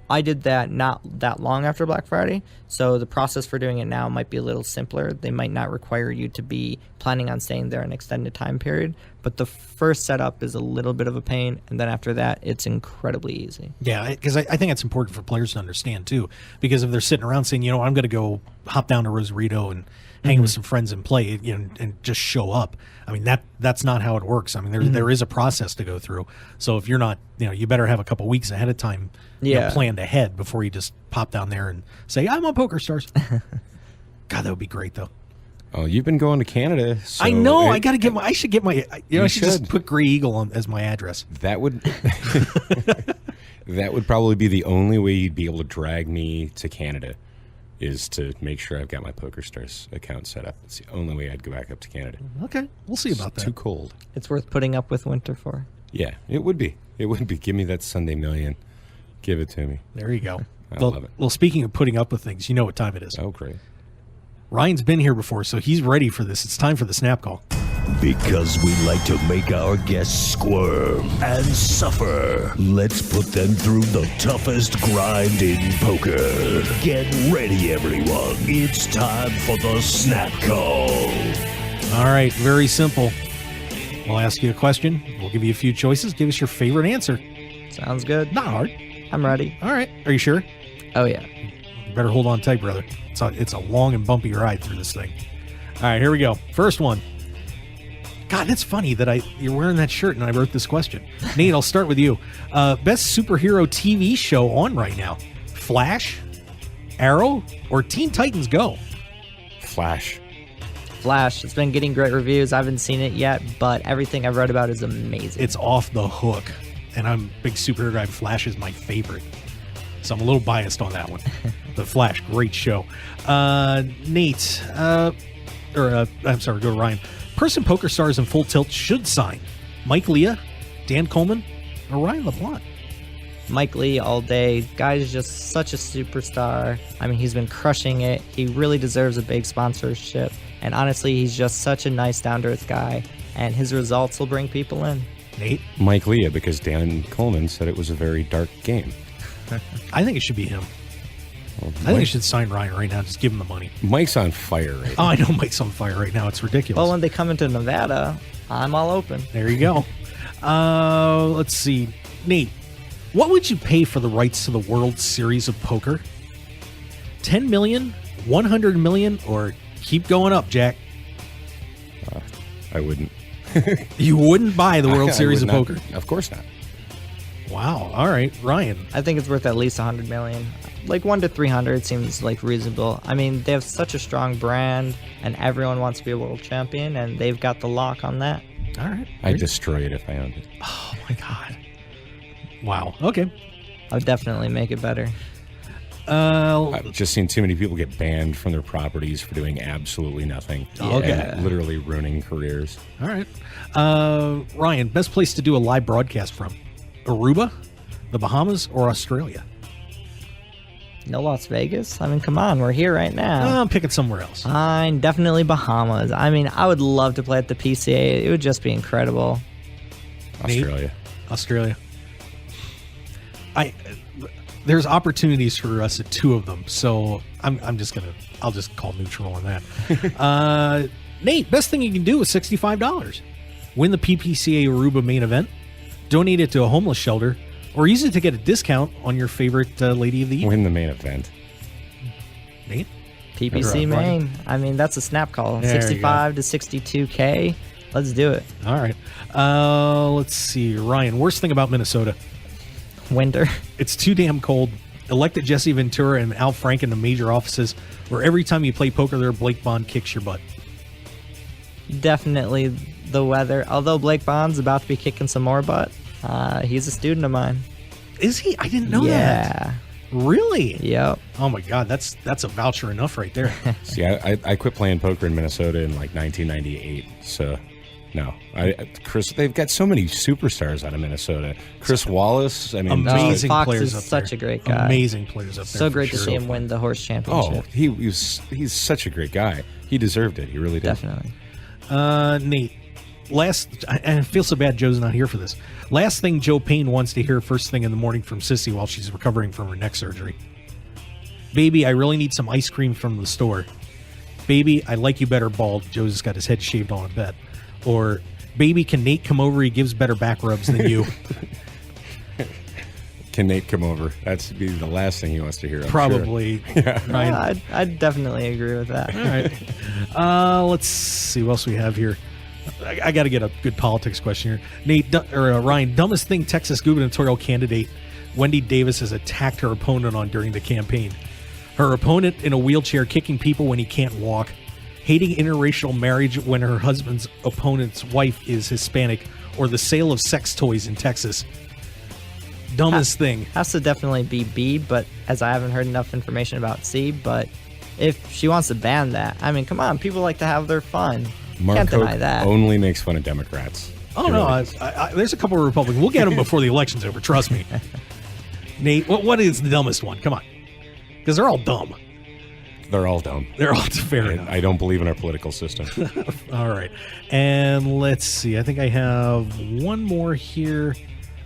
I did that not that long after Black Friday, so the process for doing it now might be a little simpler. They might not require you to be planning on staying there an extended time period, but the first setup is a little bit of a pain, and then after that, it's incredibly easy. Yeah, because I think it's important for players to understand, too, because if they're sitting around saying, you know, I'm going to go hop down to Rosarito and hang with some friends and play, you know, and just show up. I mean, that's not how it works. I mean, there is a process to go through. So if you're not, you know, you better have a couple weeks ahead of time you know, planned ahead before you just pop down there and say, I'm on PokerStars. God, that would be great, though. Oh, you've been going to Canada. So I know. I should get my, I should just put Grey Eagle as my address. That would, that would probably be the only way you'd be able to drag me to Canada, is to make sure I've got my PokerStars account set up. It's the only way I'd go back up to Canada. Okay, we'll see about that. Too cold. It's worth putting up with winter for. Yeah, it would be. It would be. Give me that Sunday million. Give it to me. There you go. I love it. Well, speaking of putting up with things, you know what time it is. Oh, great. Ryan's been here before, so he's ready for this. It's time for the snap call. Because we like to make our guests squirm and suffer, let's put them through the toughest grind in poker. Get ready, everyone. It's time for the snap call. All right, very simple. We'll ask you a question. We'll give you a few choices. Give us your favorite answer. Sounds good. Not hard. I'm ready. All right. Are you sure? Oh, yeah. You better hold on tight, brother. It's a long and bumpy ride through this thing. All right, here we go. First one. God, that's funny that you're wearing that shirt and I wrote this question. Nate, I'll start with you. Best superhero TV show on right now? Flash, Arrow, or Teen Titans Go? Flash. Flash. It's been getting great reviews. I haven't seen it yet, but everything I've read about is amazing. It's off the hook, and I'm a big superhero guy. Flash is my favorite, so I'm a little biased on that one. But Flash, great show. Nate, I'm sorry, go to Ryan. Person PokerStars and Full Tilt should sign Mike Leah, Dan Coleman, or Ryan LaPlante. Mike Lee all day. Guy's just such a superstar. I mean, he's been crushing it. He really deserves a big sponsorship. And honestly, he's just such a nice, down-to-earth guy. And his results will bring people in. Nate? Mike Leah, because Dan Coleman said it was a very dark game. I think it should be him. Well, I think you should sign Ryan right now. Just give him the money. Mike's on fire right Oh, now. I know Mike's on fire right now. It's ridiculous. Well, when they come into Nevada, I'm all open. There you go. Let's see. Nate, what would you pay for the rights to the World Series of Poker? $10 million, $100 million, or keep going up, Jack? I wouldn't. You wouldn't buy the World Series of would not. Poker? Of course not. Wow. All right, Ryan. I think it's worth at least $100 million. Like 1 to 300 seems like reasonable. I mean, they have such a strong brand, and everyone wants to be a world champion, and they've got the lock on that. All right. I'd destroy it if I owned it. Oh, my God. Wow. Okay. I would definitely make it better. I've just seen too many people get banned from their properties for doing absolutely nothing. Okay. And literally ruining careers. All right. Ryan, best place to do a live broadcast from? Aruba, the Bahamas, or Australia? No Las Vegas? I mean, come on, we're here right now. I'm picking somewhere else. Fine, definitely Bahamas. I mean, I would love to play at the PCA. It would just be incredible. Australia. Australia. There's opportunities for us at 2 of them, so I'll just call neutral on that. Nate, best thing you can do is $65. Win the PPCA Aruba main event, donate it to a homeless shelter, or use it to get a discount on your favorite Lady of the Evening. Win the main event. Nate? PPC main. I mean, that's a snap call. There 65 to 62K. Let's do it. All right. Let's see. Ryan, worst thing about Minnesota? Winter. It's too damn cold. Elected Jesse Ventura and Al Franken to major offices where every time you play poker there, Blake Bond kicks your butt. Definitely the weather. Although Blake Bond's about to be kicking some more butt. He's a student of mine. Is he? I didn't know that. Yeah. Really? Yep. Oh my God, that's a voucher enough right there. See, I quit playing poker in Minnesota in like 1998, so No, Chris. They've got so many superstars out of Minnesota. Chris Wallace. I mean, amazing Fox players is up such there. a great guy. Amazing players up there. So great to sure. see him win the horse championship. Oh, he's such a great guy. He deserved it. He really did. Definitely. Nate, I feel so bad Joe's not here for this. Last thing Joe Payne wants to hear first thing in the morning from Sissy while she's recovering from her neck surgery. Baby, I really need some ice cream from the store. Baby, I like you better bald. Joe's got his head shaved on a bed. Or, baby, can Nate come over? He gives better back rubs than you. Can Nate come over? That's be the last thing he wants to hear. I'm Probably. Sure. Yeah. Right. I'd definitely agree with that. All right. Let's see what else we have here. I got to get a good politics question here. Nate Ryan, dumbest thing Texas gubernatorial candidate Wendy Davis has attacked her opponent on during the campaign. Her opponent in a wheelchair kicking people when he can't walk, hating interracial marriage when her husband's opponent's wife is Hispanic, or the sale of sex toys in Texas. Dumbest thing. Has to definitely be B, but as I haven't heard enough information about C, but if she wants to ban that, I mean, come on, people like to have their fun. Mark Can't deny Hoke that. only makes fun of Democrats. Oh, no, there's a couple of Republicans. We'll get them before the election's over, trust me. Nate, what is the dumbest one? Come on. Because they're all dumb. They're all dumb. They're all fair enough. I don't believe in our political system. All right. And let's see. I think I have one more here.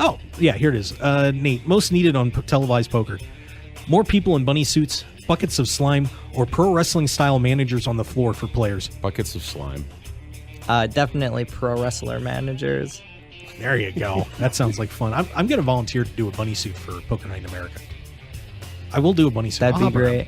Oh, yeah, here it is. Nate, most needed on televised poker. More people in bunny suits, buckets of slime, or pro wrestling style managers on the floor for players. Buckets of slime. Definitely pro wrestler managers. There you go. That sounds like fun. I'm going to volunteer to do a bunny suit for Poker Night in America. I will do a bunny suit. That'd be great.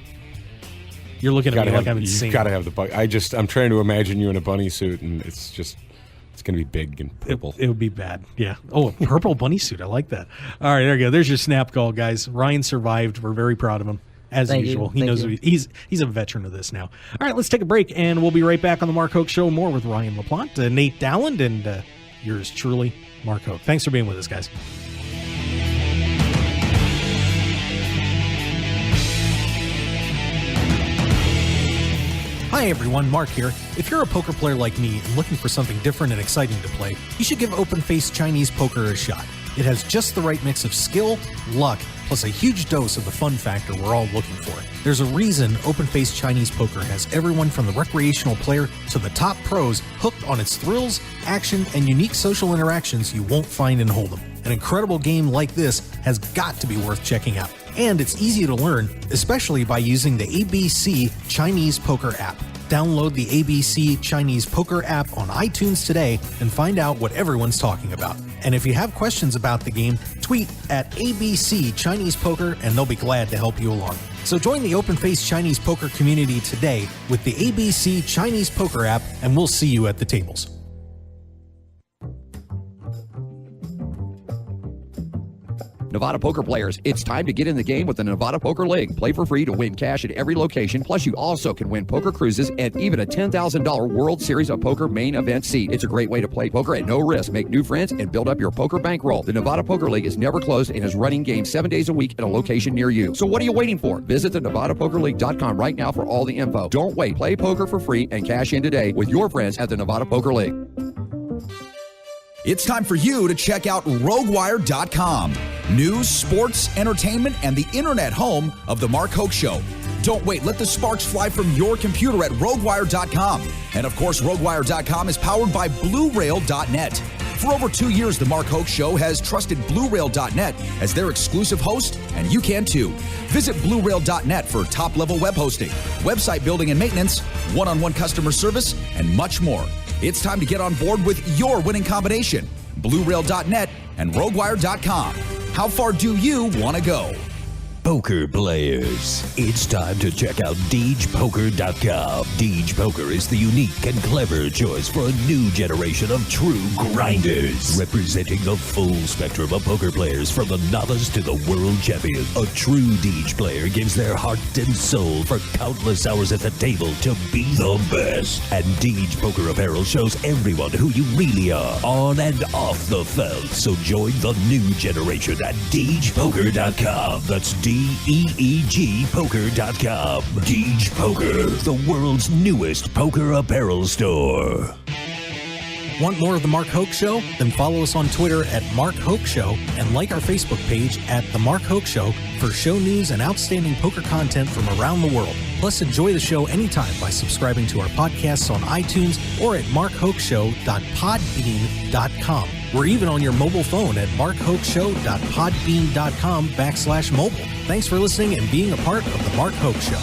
You're looking at me like I'm insane. You've got to have the bucket. I'm trying to imagine you in a bunny suit, and it's going to be big and purple. It would be bad. Yeah. Oh, a purple bunny suit. I like that. All right, there you go. There's your snap call, guys. Ryan survived. We're very proud of him. As Thank usual. you. He knows he's a veteran of this now. All right, let's take a break, and we'll be right back on the Mark Hoke Show. More with Ryan LaPlante, Nate Dowland, and yours truly, Mark Hoke. Thanks for being with us, guys. Hi everyone, Mark here. If you're a poker player like me and looking for something different and exciting to play, you should give open-faced Chinese poker a shot. It has just the right mix of skill, luck, plus a huge dose of the fun factor we're all looking for. There's a reason open-faced Chinese poker has everyone from the recreational player to the top pros hooked on its thrills, action, and unique social interactions you won't find in Hold'em. An incredible game like this has got to be worth checking out. And it's easy to learn, especially by using the ABC Chinese Poker app. Download the ABC Chinese Poker app on iTunes today and find out what everyone's talking about. And if you have questions about the game, tweet at ABC Chinese Poker and they'll be glad to help you along. So join the open-faced Chinese poker community today with the ABC Chinese Poker app, and we'll see you at the tables. Nevada poker players, it's time to get in the game with the Nevada Poker League. Play for free to win cash at every location, plus you also can win poker cruises and even a $10,000 World Series of Poker main event seat. It's a great way to play poker at no risk, make new friends, and build up your poker bankroll. The Nevada Poker League is never closed and is running games 7 days a week at a location near you. So what are you waiting for? Visit the NevadaPokerLeague.com right now for all the info. Don't wait. Play poker for free and cash in today with your friends at the Nevada Poker League. It's time for you to check out RogueWire.com. News, sports, entertainment, and the internet home of The Mark Hoke Show. Don't wait. Let the sparks fly from your computer at RogueWire.com. And of course, RogueWire.com is powered by BlueRail.net. For over 2 years, The Mark Hoke Show has trusted BlueRail.net as their exclusive host, and you can too. Visit BlueRail.net for top-level web hosting, website building and maintenance, one-on-one customer service, and much more. It's time to get on board with your winning combination, BlueRail.net and RogueWire.com. How far do you want to go? Poker players, it's time to check out DeegePoker.com. Deej Poker is the unique and clever choice for a new generation of true grinders, representing the full spectrum of poker players from the novice to the world champion. A true Deej player gives their heart and soul for countless hours at the table to be the best. And Deej Poker Apparel shows everyone who you really are, on and off the felt. So join the new generation at DeegePoker.com. That's DEEG Poker.com. Deej Poker, the world's newest poker apparel store. Want more of The Mark Hoke Show? Then follow us on Twitter at Mark Hoke Show and like our Facebook page at The Mark Hoke Show for show news and outstanding poker content from around the world. Plus, enjoy the show anytime by subscribing to our podcasts on iTunes or at markhokeshow.podbean.com. We're even on your mobile phone at markhokeshow.podbean.com/mobile. Thanks for listening and being a part of The Mark Hoke Show.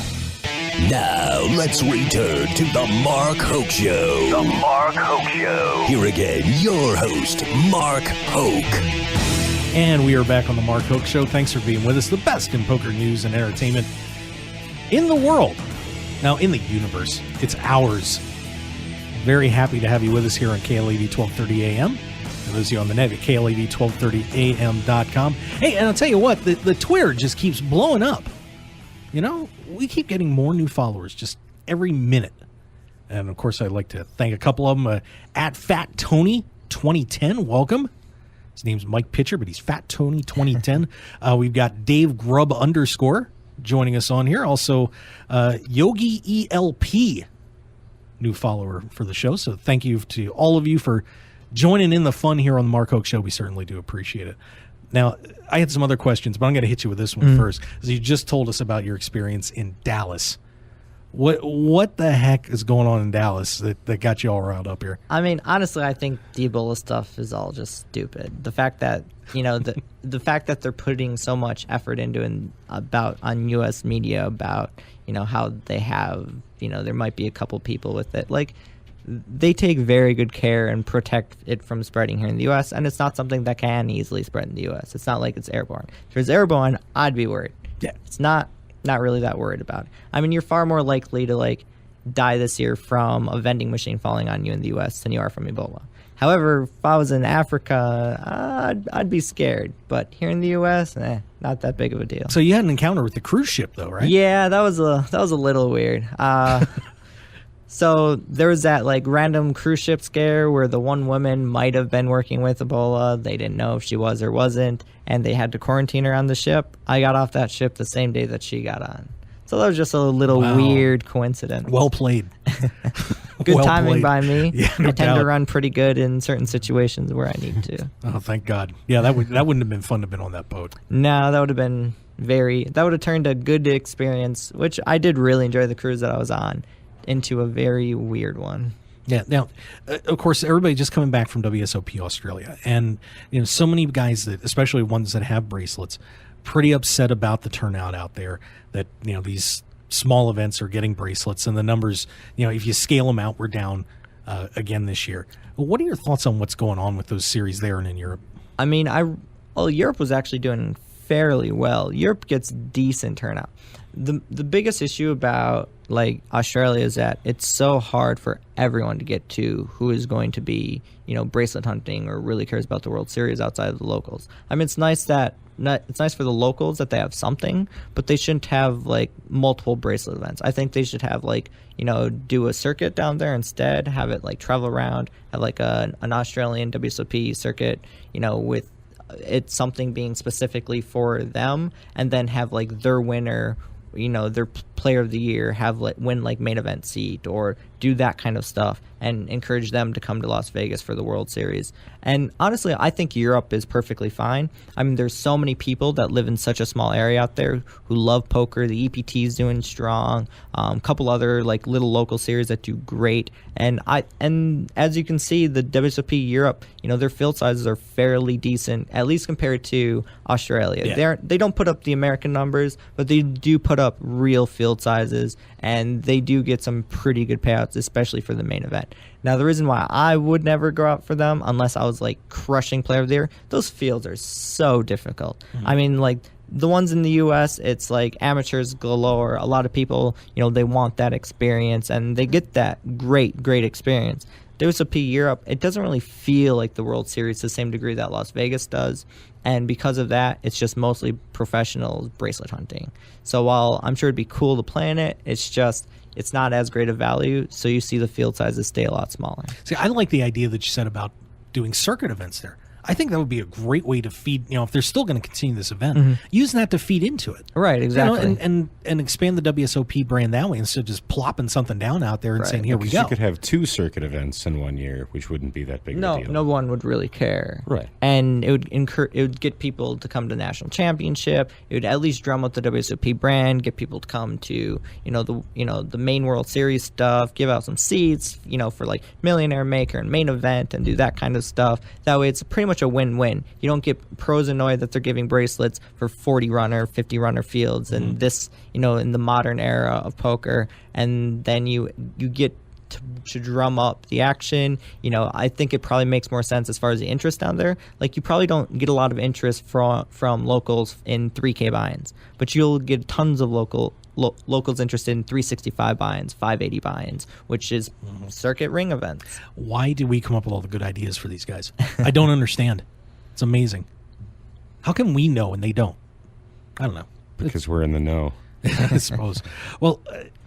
Now, let's return to The Mark Hoke Show. The Mark Hoke Show. Here again, your host, Mark Hoke. And we are back on The Mark Hoke Show. Thanks for being with us. The best in poker news and entertainment in the world. Now, in the universe. It's ours. Very happy to have you with us here on KLAV 1230 AM. For those of you on the net at KLAV1230am.com. Hey, and I'll tell you what, the Twitter just keeps blowing up. You know, we keep getting more new followers just every minute. And, of course, I'd like to thank a couple of them. At Fat Tony 2010, welcome. His name's Mike Pitcher, but he's Fat Tony 2010. We've got Dave Grubb _ joining us on here. Also, Yogi ELP, new follower for the show. So thank you to all of you for joining in the fun here on the Mark Hoke Show. We certainly do appreciate it. Now, I had some other questions, but I'm going to hit you with this one first. As you just told us about your experience in Dallas. What the heck is going on in Dallas that got you all riled up here? I mean, honestly, I think the Ebola stuff is all just stupid. The fact that, you know, the fact that they're putting so much effort into on U.S. media about, you know, how they have, you know, there might be a couple people with it. Like, they take very good care and protect it from spreading here in the U.S., and it's not something that can easily spread in the U.S. It's not like it's airborne. If it was airborne, I'd be worried. Yeah. It's not really that worried about it. I mean, you're far more likely to, like, die this year from a vending machine falling on you in the U.S. than you are from Ebola. However, if I was in Africa, I'd be scared. But here in the U.S., not that big of a deal. So you had an encounter with the cruise ship, though, right? Yeah, that was a little weird. So there was that, like, random cruise ship scare where the one woman might have been working with Ebola. They didn't know if she was or wasn't, and they had to quarantine her on the ship. I got off that ship the same day that she got on. So that was just a little weird coincidence. Well played. Good well timing played. by me. Yeah, I no tend to doubt. run pretty good in certain situations where I need to. Oh, thank God. Yeah, that wouldn't have been fun to have been on that boat. No, that would have been that would have turned a good experience, which I did really enjoy the cruise that I was on, into a very weird one. Yeah. Now, of course, everybody just coming back from WSOP Australia, and you know, so many guys that, especially ones that have bracelets, pretty upset about the turnout out there. That, you know, these small events are getting bracelets, and the numbers, you know, if you scale them out, we're down again this year. What are your thoughts on what's going on with those series there and in Europe? I mean, Europe was actually doing fairly well. Europe gets decent turnout. The biggest issue about, like, Australia is that it's so hard for everyone to get to who is going to be, you know, bracelet hunting or really cares about the World Series outside of the locals. I mean, it's nice for the locals that they have something, but they shouldn't have, like, multiple bracelet events. I think they should have, like, you know, do a circuit down there instead, have it, like, travel around, have, like, an Australian WSOP circuit, you know, with it's something being specifically for them, and then have, like, their winner, you know, their player of the year, have, like, win, like, main event seat, or do that kind of stuff, and encourage them to come to Las Vegas for the World Series. And honestly, I think Europe is perfectly fine. I mean, there's so many people that live in such a small area out there who love poker. The EPT is doing strong. A couple other, like, little local series that do great. And as you can see, the WSOP Europe, you know, their field sizes are fairly decent, at least compared to Australia. Yeah. They don't put up the American numbers, but they do put up real field sizes, and they do get some pretty good payouts, especially for the main event. Now, the reason why I would never go out for them unless I was, like, crushing player of the year, those fields are so difficult. I mean, like, the ones in the U.S., it's like amateurs galore. A lot of people, you know, they want that experience, and they get that great experience. WSOP Europe, it doesn't really feel like the World Series to the same degree that Las Vegas does. And because of that, it's just mostly professional bracelet hunting. So while I'm sure it'd be cool to play in it, it's not as great a value. So you see the field sizes stay a lot smaller. See, I like the idea that you said about doing circuit events there. I think that would be a great way to feed, if they're still going to continue this event, use that to feed into it. Right, exactly. And expand the WSOP brand that way instead of just plopping something down out there and saying, here we go. You could have 2 circuit events in 1 year, which wouldn't be that big of a deal. No one would really care. Right. And it would get people to come to the national championship. It would at least drum up the WSOP brand, get people to come to, the main World Series stuff, give out some seats, for like Millionaire Maker and main event and do that kind of stuff. That way it's pretty much a win-win. You don't get pros annoyed that they're giving bracelets for 40 runner, 50 runner fields and this, in the modern era of poker, and then you get to drum up the action. I think it probably makes more sense as far as the interest down there. Like, you probably don't get a lot of interest from locals in 3K buy-ins, but you'll get tons of locals interested in 365 buy-ins, 580 buy-ins, which is circuit ring events. Why did we come up with all the good ideas for these guys? I don't understand. It's amazing. How can we know and they don't? I don't know. Because we're in the know. I suppose. Well,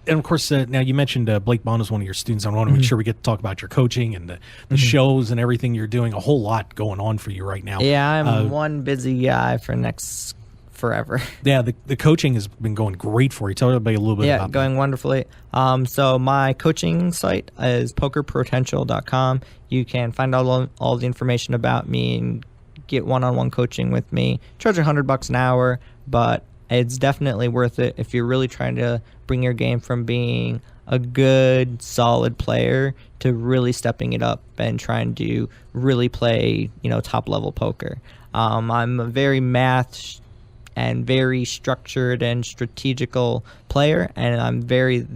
and of course, now you mentioned Blake Bond is one of your students. I want to make sure we get to talk about your coaching and the shows and everything you're doing. A whole lot going on for you right now. Yeah, I'm one busy guy for next forever. Yeah, the coaching has been going great for you. Tell everybody a little bit about that. Yeah, going wonderfully. So my coaching site is pokerpotential.com. You can find out all the information about me and get one-on-one coaching with me. Charge $100 an hour, but it's definitely worth it if you're really trying to bring your game from being a good, solid player to really stepping it up and trying to really play, top-level poker. I'm a very math and very structured and strategical player, and I'm very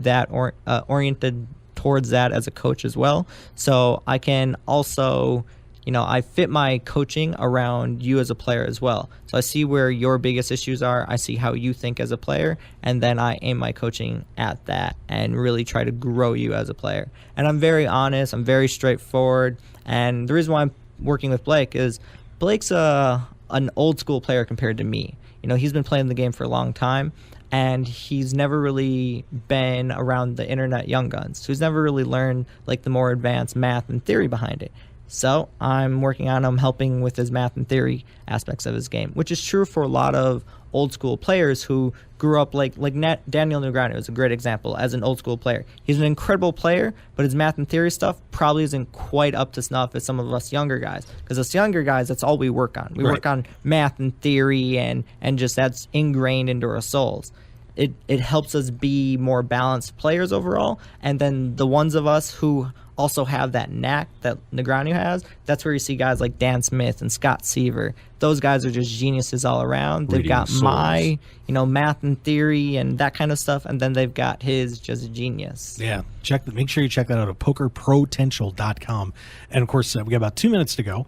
oriented towards that as a coach as well. So I can also, I fit my coaching around you as a player as well. So I see where your biggest issues are. I see how you think as a player, and then I aim my coaching at that and really try to grow you as a player. And I'm very honest. I'm very straightforward. And the reason why I'm working with Blake is Blake's an old school player compared to me. He's been playing the game for a long time, and he's never really been around the internet young guns. So he's never really learned like the more advanced math and theory behind it. So I'm working on him, helping with his math and theory aspects of his game, which is true for a lot of old school players who grew up like Daniel Negreanu is a great example as an old school player. He's an incredible player, but his math and theory stuff probably isn't quite up to snuff as some of us younger guys. Because us younger guys, that's all we work on. We work on math and theory, and just that's ingrained into our souls. It helps us be more balanced players overall. And then the ones of us who also have that knack that Negreanu has, that's where you see guys like Dan Smith and Scott Seaver. Those guys are just geniuses all around. They've got my, math and theory and that kind of stuff, and then they've got his just genius. Yeah, make sure you check that out at pokerpotential.com. And of course, we got about 2 minutes to go.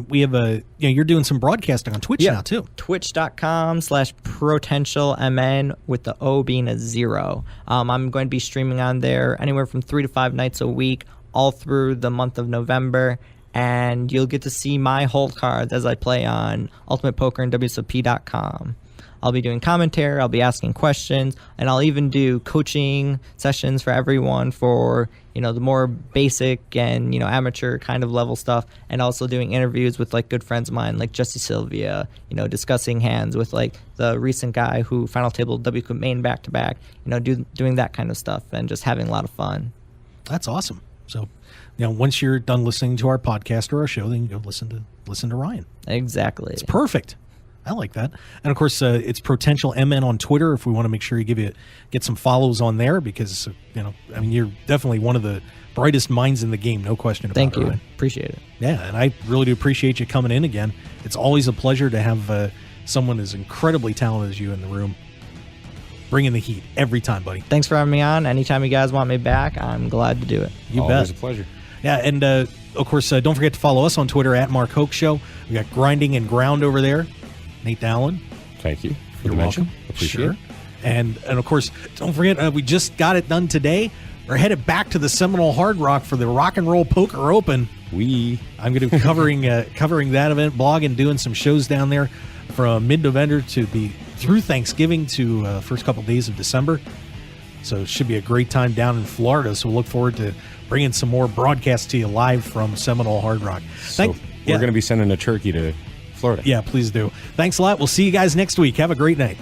We have you're doing some broadcasting on Twitch now too. Twitch.com/potentialmn with the O being a 0. I'm going to be streaming on there anywhere from 3 to 5 nights a week, all through the month of November. And you'll get to see my hold cards as I play on Ultimate Poker and WSOP.com. I'll be doing commentary, I'll be asking questions, and I'll even do coaching sessions for everyone for, the more basic and, amateur kind of level stuff, and also doing interviews with like good friends of mine like Jesse Sylvia, discussing hands with like the recent guy who final table W Cup main back-to-back, doing that kind of stuff and just having a lot of fun. That's awesome. So, once you're done listening to our podcast or our show, then you go listen to Ryan. Exactly. It's perfect. I like that. And of course, it's Potential MN on Twitter. If we want to make sure you get some follows on there, because you're definitely one of the brightest minds in the game, no question about it. Thank you. Ryan. Appreciate it. Yeah, and I really do appreciate you coming in again. It's always a pleasure to have someone as incredibly talented as you in the room. Bringing the heat every time, buddy. Thanks for having me on. Anytime you guys want me back, I'm glad to do it. You bet. Always a pleasure. Yeah, and of course, don't forget to follow us on Twitter at Mark Hoke Show. We got Grinding and Ground over there. Nate Dowland. Thank you. You're welcome. Appreciate it. And of course, don't forget, we just got it done today. We're headed back to the Seminole Hard Rock for the Rock and Roll Poker Open. I'm going to be covering that event, blogging, doing some shows down there from mid-November through Thanksgiving to first couple days of December. So it should be a great time down in Florida. So we'll look forward to bringing some more broadcasts to you live from Seminole Hard Rock. we're going to be sending a turkey to Florida. Yeah, please do. Thanks a lot. We'll see you guys next week. Have a great night.